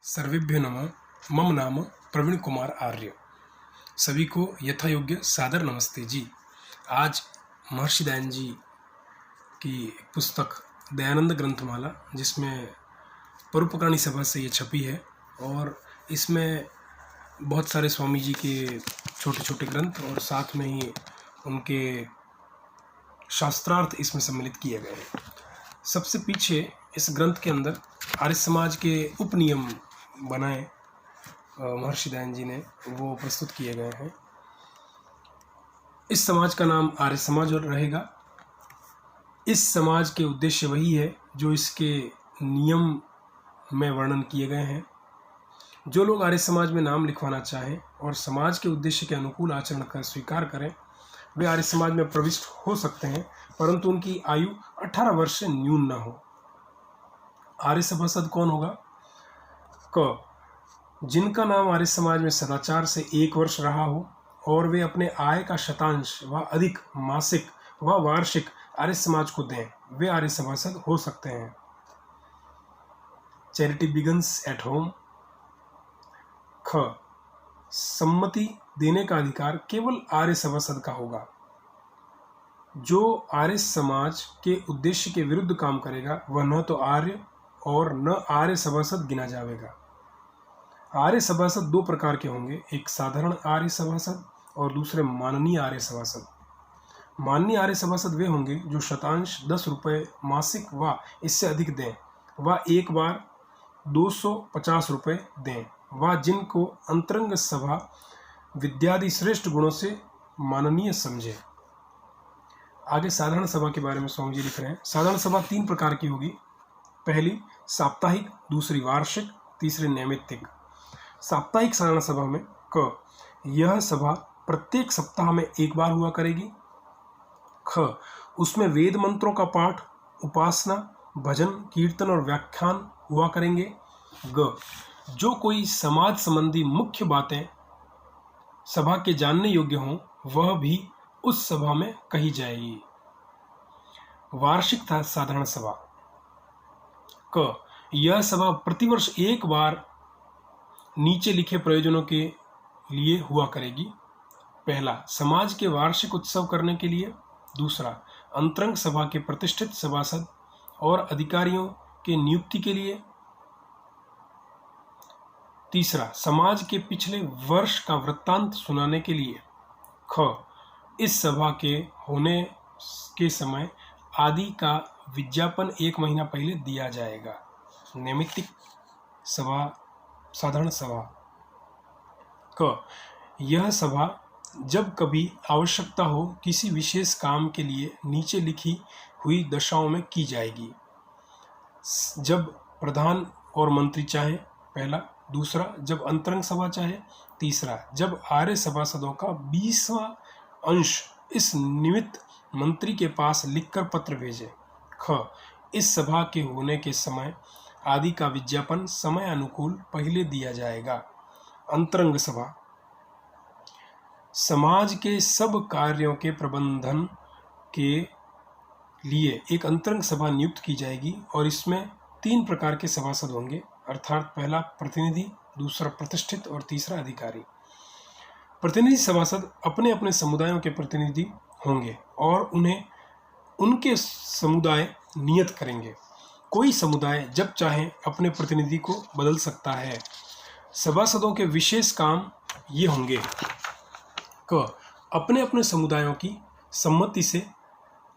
सर्वेभ्यो नमः। मम नाम प्रवीण कुमार आर्य। सभी को यथायोग्य सादर नमस्ते जी। आज महर्षि दयानंद जी की पुस्तक दयानंद ग्रंथमाला, जिसमें परोपकारिणी सभा से ये छपी है, और इसमें बहुत सारे स्वामी जी के छोटे छोटे ग्रंथ और साथ में ही उनके शास्त्रार्थ इसमें सम्मिलित किए गए हैं। सबसे पीछे इस ग्रंथ के अंदर आर्य समाज के उपनियम बनाए महर्षि दयानंद जी ने, वो प्रस्तुत किए गए हैं। इस समाज का नाम आर्य समाज रहेगा। इस समाज के उद्देश्य वही है जो इसके नियम में वर्णन किए गए हैं। जो लोग आर्य समाज में नाम लिखवाना चाहें और समाज के उद्देश्य के अनुकूल आचरण कर स्वीकार करें, वे आर्य समाज में प्रविष्ट हो सकते हैं, परंतु उनकी आयु 18 वर्ष से न्यून न हो। आर्य सभासद कौन होगा? जिनका नाम आर्य समाज में सदाचार से 1 वर्ष रहा हो और वे अपने आय का शतांश व अधिक मासिक व वार्षिक आर्य समाज को दें, वे आर्य सभासद हो सकते हैं। Charity begins at home. सम्मति देने का अधिकार केवल आर्य सभासद का होगा। जो आर्य समाज के उद्देश्य के विरुद्ध काम करेगा वह न तो आर्य और न आर्य सभासद गिना जाएगा। आर्य सभासद 2 प्रकार के होंगे, एक साधारण आर्य सभासद और दूसरे माननीय आर्य सभासद। माननीय आर्य सभासद वे होंगे जो शतांश 10 रुपये मासिक व इससे अधिक दें व एक बार 250 रुपये दें व जिनको अंतरंग सभा विद्यादि श्रेष्ठ गुणों से माननीय समझे। आगे साधारण सभा के बारे में स्वामी जी लिख रहे हैं। साधारण सभा 3 प्रकार की होगी। पहली साप्ताहिक, दूसरी वार्षिक, तीसरी नैमित्तिक। साप्ताहिक साधारण सभा में यह सभा प्रत्येक सप्ताह में 1 बार हुआ करेगी। उसमें वेद मंत्रों का पाठ, उपासना, भजन, कीर्तन और व्याख्यान हुआ करेंगे। जो कोई समाज संबंधी मुख्य बातें सभा के जानने योग्य हों, वह भी उस सभा में कही जाएगी। वार्षिक साधारण सभा यह सभा प्रतिवर्ष 1 बार नीचे लिखे प्रयोजनों के लिए हुआ करेगी। पहला, समाज के वार्षिक उत्सव करने के लिए। दूसरा, अंतरंग सभा के प्रतिष्ठित सभासद और अधिकारियों के नियुक्ति के लिए। तीसरा, समाज के पिछले वर्ष का वृत्तांत सुनाने के लिए। इस सभा के होने के समय आदि का विज्ञापन 1 महीना पहले दिया जाएगा। नैमित्तिक सभा साधारण सभा यह सभा जब कभी आवश्यकता हो किसी विशेष काम के लिए नीचे लिखी हुई दशाओं में की जाएगी। जब प्रधान और मंत्री चाहे, पहला। दूसरा, जब अंतरंग सभा चाहे। तीसरा, जब आर्य सभासदों का 20वां अंश इस निमित्त मंत्री के पास लिखकर पत्र भेजे। इस सभा के होने के समय आदि का विज्ञापन समय अनुकूल पहले दिया जाएगा। अंतरंग सभा समाज के सब कार्यों के प्रबंधन के लिए एक अंतरंग सभा नियुक्त की जाएगी और इसमें 3 प्रकार के सभासद होंगे, अर्थात पहला प्रतिनिधि, दूसरा प्रतिष्ठित और तीसरा अधिकारी। प्रतिनिधि सभासद अपने अपने समुदायों के प्रतिनिधि होंगे और उन्हें उनके समुदाय नियत करेंगे। कोई समुदाय जब चाहे अपने प्रतिनिधि को बदल सकता है। सभासदों के विशेष काम ये होंगे अपने अपने समुदायों की सम्मति से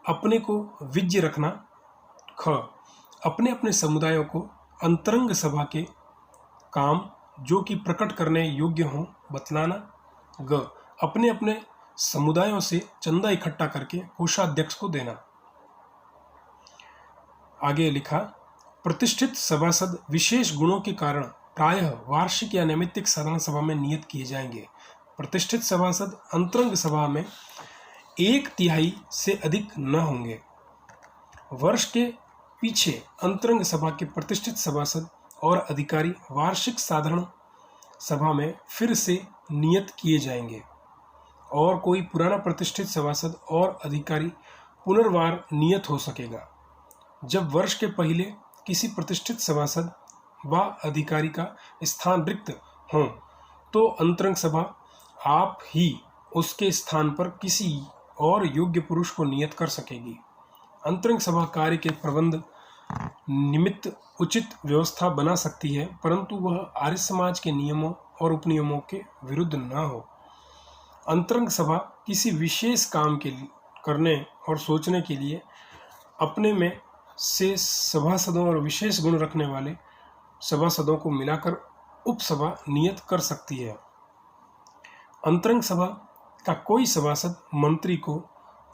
अपने को विज्ञ रखना। अपने अपने समुदायों को अंतरंग सभा के काम जो कि प्रकट करने योग्य हों बतलाना। अपने अपने समुदायों से चंदा इकट्ठा करके कोषाध्यक्ष को देना। आगे लिखा, प्रतिष्ठित सभासद विशेष गुणों के कारण प्रायः वार्षिक या नैमित्तिक साधारण सभा में नियत किए जाएंगे। प्रतिष्ठित सभासद अंतरंग सभा में 1/3 से अधिक न होंगे। वर्ष के पीछे अंतरंग सभा के प्रतिष्ठित सभासद और अधिकारी वार्षिक साधारण सभा में फिर से नियत किए जाएंगे और कोई पुराना प्रतिष्ठित सभासद और अधिकारी पुनर्वार नियत हो सकेगा। जब वर्ष के पहले किसी प्रतिष्ठित सभासद व अधिकारी का स्थान रिक्त हो तो अंतरंग सभा आप ही उसके स्थान पर किसी और योग्य पुरुष को नियत कर सकेगी। अंतरंग सभा कार्य के प्रबंध निमित्त उचित व्यवस्था बना सकती है, परंतु वह आर्य समाज के नियमों और उपनियमों के विरुद्ध न हो। अंतरंग सभा किसी विशेष काम के करने और सोचने के लिए अपने में से सभासदों और विशेष गुण रखने वाले सभासदों को मिलाकर उपसभा नियत कर सकती है। अंतरंग सभा का कोई सभासद मंत्री को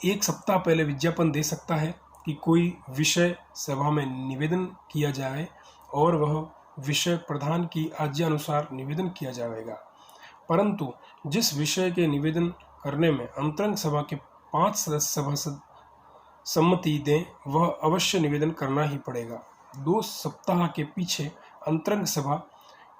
1 सप्ताह पहले विज्ञापन दे सकता है कि कोई विषय सभा में निवेदन किया जाए और वह विषय प्रधान की आज्ञा अनुसार निवेदन किया जाएगा, परंतु जिस विषय के निवेदन करने में अंतरंग सभा के 5 सदस्य सभासद सम्मति दें वह अवश्य निवेदन करना ही पड़ेगा। 2 सप्ताह के पीछे अंतरंग सभा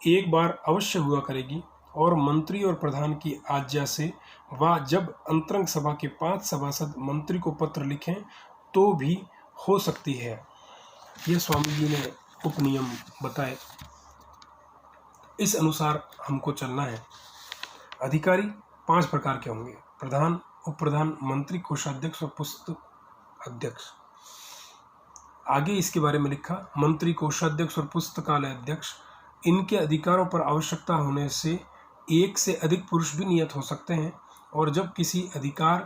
एक बार अवश्य हुआ करेगी और मंत्री और प्रधान की आज्ञा से व जब अंतरंग सभा के 5 सभासद मंत्री को पत्र लिखें तो भी हो सकती है। यह स्वामी जी ने उपनियम बताए, इस अनुसार हमको चलना है। अधिकारी 5 प्रकार के होंगे: प्रधान, उप प्रधान, मंत्री, कोषाध्यक्ष और पुस्तक अध्यक्ष। आगे इसके बारे में लिखा, मंत्री, कोषाध्यक्ष और पुस्तकालय अध्यक्ष, इनके अधिकारों पर आवश्यकता होने से 1 से अधिक पुरुष भी नियत हो सकते हैं, और जब किसी अधिकार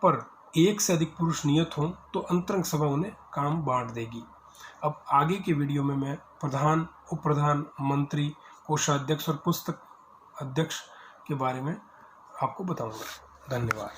पर 1 से अधिक पुरुष नियत हों तो अंतरंग सभा उन्हें काम बांट देगी। अब आगे के वीडियो में मैं प्रधान, उप प्रधान, मंत्री, कोषाध्यक्ष और पुस्तक अध्यक्ष के बारे में आपको बताऊंगा। धन्यवाद।